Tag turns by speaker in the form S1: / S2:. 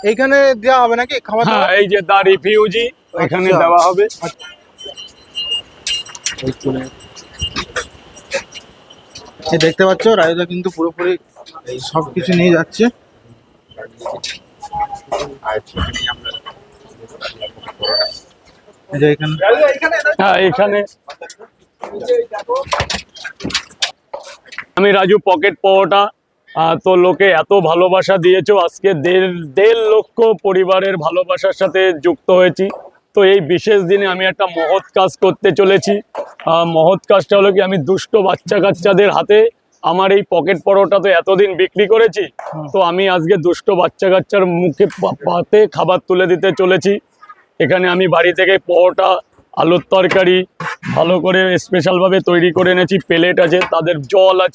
S1: এইখানে দেওয়া হবে নাকি খাবার?
S2: হ্যাঁ, এই যে দা রিফিউজি এখানে দেওয়া হবে।
S1: এই দেখতে পাচ্ছ রাজুদা কিন্তু পুরোপুরি সবকিছু নিয়ে যাচ্ছে। এই যে এখানে
S2: হ্যাঁ, এখানে আমি রাজু পকেট পরোটা। তো লোকে এত ভালোবাসা দিয়েছো, আজকে দেড় লক্ষ পরিবারের ভালোবাসার সাথে যুক্ত হয়েছি। তো এই বিশেষ দিনে আমি একটা মহৎ কাজ করতে চলেছি। মহৎ কাজটা হলো কি, আমি দুষ্ট বাচ্চা কাচ্চাদের হাতে আমার এই পকেট পরোটা তো এতদিন বিক্রি করেছি, তো আমি আজকে দুষ্ট বাচ্চা কাচ্চার মুখে পাতে খাবার তুলে দিতে চলেছি। এখানে আমি বাড়ি থেকে পরোটা, আলুর তরকারি ভালো করে স্পেশালভাবে তৈরি করে এনেছি, প্লেট আছে, তাদের জল আছে।